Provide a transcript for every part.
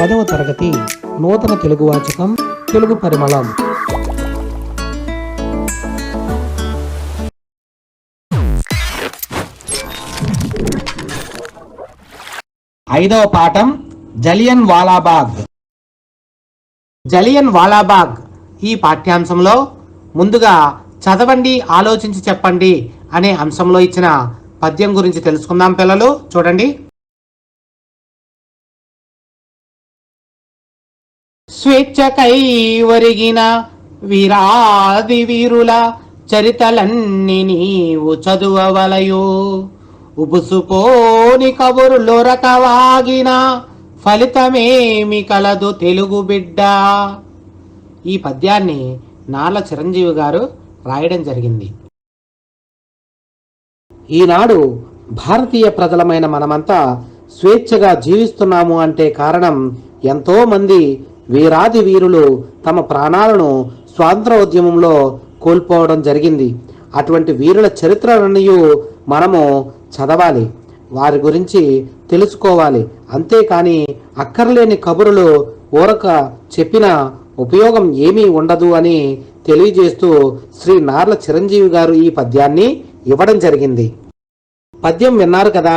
10వ తరగతి నూతన తెలుగు వాచకం తెలుగు పరిమళం. ఐదవ పాఠం జలియన్ వాలాబాగ్. జలియన్ వాలాబాగ్ ఈ పాఠ్యాంశంలో ముందుగా చదవండి, ఆలోచించి చెప్పండి అనే అంశంలో ఇచ్చిన పద్యం గురించి తెలుసుకుందాం పిల్లలు. చూడండి. స్వేచ్ఛకై ఒరిగిన వీరాది వీరుల చరితలన్నీ నీవు చదువవలయు, ఉబుసుపోని కబురులొరకవాగిన ఫలితమేమి కలదు తెలుగు బిడ్డ. ఈ పద్యాన్ని నార్ల చిరంజీవి గారు రాయడం జరిగింది. ఈనాడు భారతీయ ప్రజలమైన మనమంతా స్వేచ్ఛగా జీవిస్తున్నాము అంటే కారణం ఎంతో మంది వీరాది వీరులు తమ ప్రాణాలను స్వాతంత్రోద్యమంలో కోల్పోవడం జరిగింది. అటువంటి వీరుల చరిత్రలన్నీ మనము చదవాలి, వారి గురించి తెలుసుకోవాలి. అంతేకాని అక్కర్లేని కబురులు ఊరక చెప్పిన ఉపయోగం ఏమీ ఉండదు అని తెలియజేస్తూ శ్రీ నార్ల చిరంజీవి గారు ఈ పద్యాన్ని ఇవ్వడం జరిగింది. పద్యం విన్నారు కదా.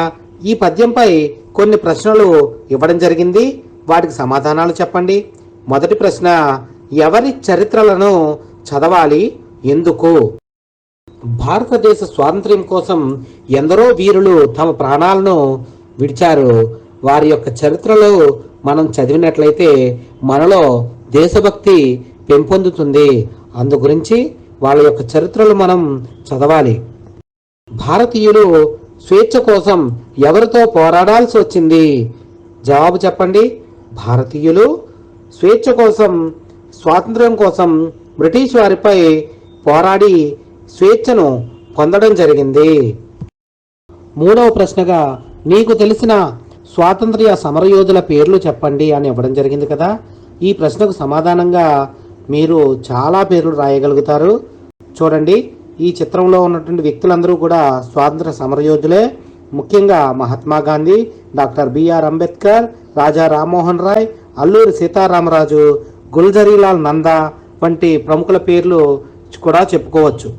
ఈ పద్యంపై కొన్ని ప్రశ్నలు ఇవ్వడం జరిగింది, వాటికి సమాధానాలు చెప్పండి. మొదటి ప్రశ్న, ఎవరి చరిత్రలను చదవాలి, ఎందుకు? భారతదేశ స్వాతంత్ర్యం కోసం ఎందరో వీరులు తమ ప్రాణాలను విడిచారు. వారి యొక్క చరిత్రలు మనం చదివినట్లయితే మనలో దేశభక్తి పెంపొందుతుంది. అందు గురించి వాళ్ళ యొక్క చరిత్రలు మనం చదవాలి. భారతీయులు స్వేచ్ఛ కోసం ఎవరితో పోరాడాల్సి వచ్చింది? జవాబు చెప్పండి. భారతీయులు స్వేచ్ఛ కోసం, స్వాతంత్ర్యం కోసం బ్రిటిష్ వారిపై పోరాడి స్వేచ్ఛను పొందడం జరిగింది. మూడవ ప్రశ్నగా, నీకు తెలిసిన స్వాతంత్ర్య సమరయోధుల పేర్లు చెప్పండి అని ఇవ్వడం జరిగింది కదా. ఈ ప్రశ్నకు సమాధానంగా మీరు చాలా పేర్లు రాయగలుగుతారు. చూడండి, ఈ చిత్రంలో ఉన్నటువంటి వ్యక్తులందరూ కూడా స్వాతంత్ర సమరయోధులే. ముఖ్యంగా మహాత్మా గాంధీ, డాక్టర్ బిఆర్ అంబేద్కర్, రాజా రామ్మోహన్ రాయ్, అల్లూరి సీతారామరాజు, గుల్జరీలాల్ నందా వంటి ప్రముఖుల పేర్లు కూడా చెప్పుకోవచ్చు.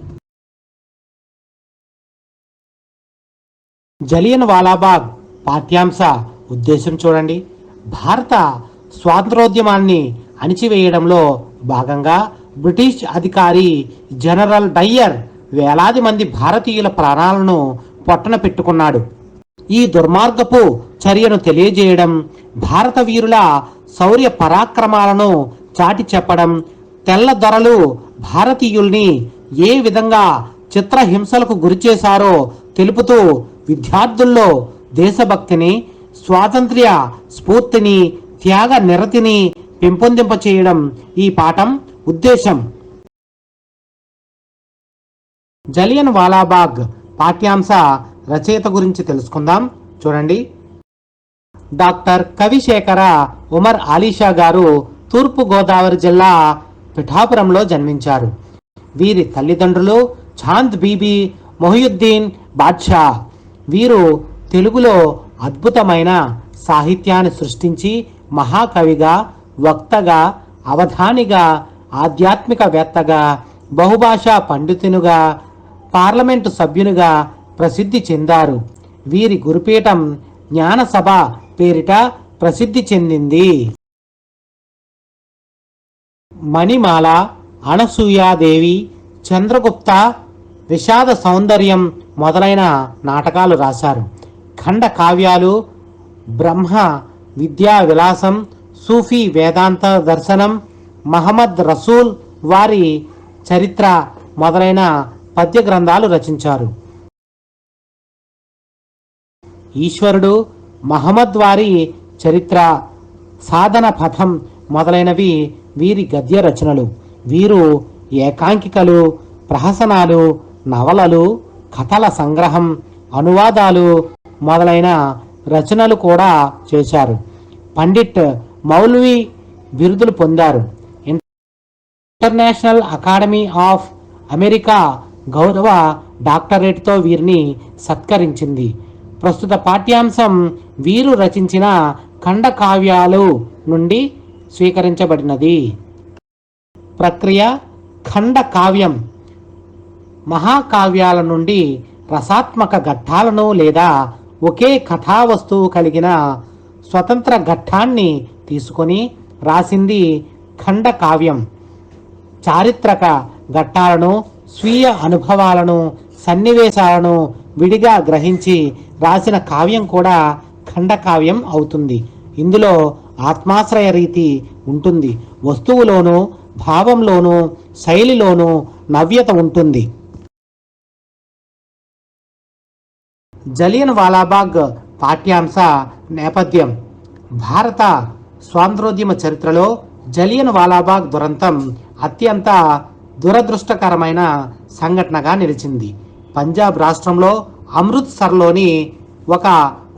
జలియన్ వాలాబాగ్ పాఠ్యాంశ ఉద్దేశం చూడండి. భారత స్వాతంత్రోద్యమాన్ని అణిచివేయడంలో భాగంగా బ్రిటిష్ అధికారి జనరల్ డయ్యర్ వేలాది మంది భారతీయుల ప్రాణాలను పొట్టన పెట్టుకున్నాడు. ఈ దుర్మార్గపు చర్యను తెలియజేయడం, భారత వీరుల శౌర్య పరాక్రమాలను చాటి చెప్పడం, తెల్ల దొరలు భారతీయుల్ని ఏ విధంగా చిత్రహింసలకు గురిచేశారో తెలుపుతూ విద్యార్థుల్లో దేశభక్తిని, స్వాతంత్ర్య స్ఫూర్తిని, త్యాగ నిరతిని పెంపొందింపచేయడం ఈ పాఠం ఉద్దేశం. జలియన్ వాలాబాగ్ పాఠ్యాంశ రచయిత గురించి తెలుసుకుందాం. చూడండి. డాక్టర్ కవిశేఖర ఉమర్ ఆలీషా గారు తూర్పు గోదావరి జిల్లా పిఠాపురంలో జన్మించారు. వీరి తల్లిదండ్రులు చాంద్ బీబీ, మొహియుద్దీన్ బాద్షా. వీరు తెలుగులో అద్భుతమైన సాహిత్యాన్ని సృష్టించి మహాకవిగా, వక్తగా, అవధానిగా, ఆధ్యాత్మికవేత్తగా, బహుభాషా పండితునిగా, పార్లమెంటు సభ్యునిగా ప్రసిద్ధి చెందారు. వీరి గురుపీఠం జ్ఞానసభ పేరిట ప్రసిద్ధి చెందింది. మణిమాల, అనసూయాదేవి, చంద్రగుప్త, విషాద సౌందర్యం మొదలైన నాటకాలు రాశారు. ఖండ కావ్యాలు, బ్రహ్మ విద్యా విలాసం, సూఫీ వేదాంత దర్శనం, మహమ్మద్ రసూల్ వారి చరిత్ర మొదలైన పద్య గ్రంథాలు రచించారు. ఈశ్వరుడు, మహమ్మద్ వారి చరిత్ర, సాధన పథం మొదలైనవి వీరి గద్య రచనలు. వీరు ఏకాంకికలు, ప్రహసనాలు, నవలలు, కథల సంగ్రహం, అనువాదాలు మొదలైన రచనలు కూడా చేశారు. పండిట్ మౌల్వి బిరుదులు పొందారు. ఇంటర్నేషనల్ అకాడమీ ఆఫ్ అమెరికా గౌరవ డాక్టరేట్తో వీరిని సత్కరించింది. ప్రస్తుత పాఠ్యాంశం వీరు రచించిన ఖండ కావ్యాలు నుండి స్వీకరించబడినది. ప్రక్రియ ఖండ కావ్యం మహాకావ్యాల నుండి రసాత్మక ఘట్టాలను లేదా ఒకే కథా వస్తువు కలిగిన స్వతంత్ర ఘట్టాన్ని తీసుకొని రాసింది ఖండ కావ్యం. చారిత్రక ఘట్టాలను, స్వీయ అనుభవాలను, సన్నివేశాలను విడిగా గ్రహించి రాసిన కావ్యం కూడా ఖండకావ్యం అవుతుంది. ఇందులో ఆత్మాశ్రయ రీతి ఉంటుంది. వస్తువులోనూ, భావంలోనూ, శైలిలోనూ నవ్యత ఉంటుంది. జలియన్ వాలాబాగ్ పాఠ్యాంశ నేపథ్యం. భారత స్వాతంత్రోద్యమ చరిత్రలో జలియన్ వాలాబాగ్ దురంతం అత్యంత దురదృష్టకరమైన సంఘటనగా నిలిచింది. పంజాబ్ రాష్ట్రంలో అమృత్సర్లోని ఒక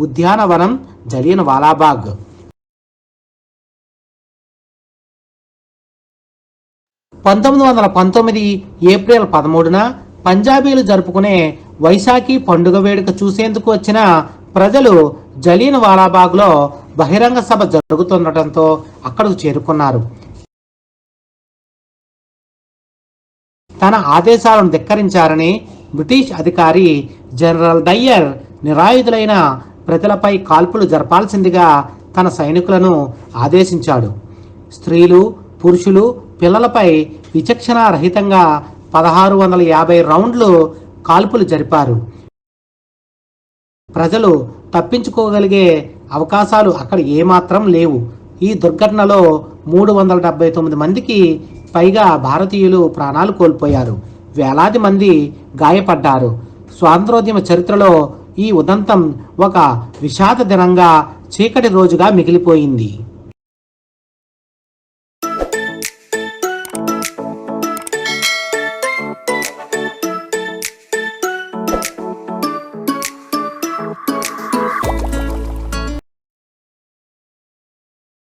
ఉద్యానవనం జలియన్ వాలాబాగ్. 1919 ఏప్రిల్ 13న పంజాబీలు జరుపుకునే వైశాఖి పండుగ వేడుక చూసేందుకు వచ్చిన ప్రజలు జలియన్ వాలాబాగ్లో బహిరంగ సభ జరుగుతుండటంతో అక్కడకు చేరుకున్నారు. తన ఆదేశాలను ధిక్కరించారని బ్రిటిష్ అధికారి జనరల్ డయ్యర్ నిరాయుధులైన ప్రజలపై కాల్పులు జరపాల్సిందిగా తన సైనికులను ఆదేశించాడు. స్త్రీలు, పురుషులు, పిల్లలపై విచక్షణారహితంగా 1650 రౌండ్లు కాల్పులు జరిపారు. ప్రజలు తప్పించుకోగలిగే అవకాశాలు అక్కడ ఏమాత్రం లేవు. ఈ దుర్ఘటనలో 379 మందికి పైగా భారతీయులు ప్రాణాలు కోల్పోయారు. వేలాది మంది గాయపడ్డారు. స్వాతంత్రోద్యమ చరిత్రలో ఈ ఉదంతం ఒక విషాద దినంగా, చీకటి రోజుగా మిగిలిపోయింది.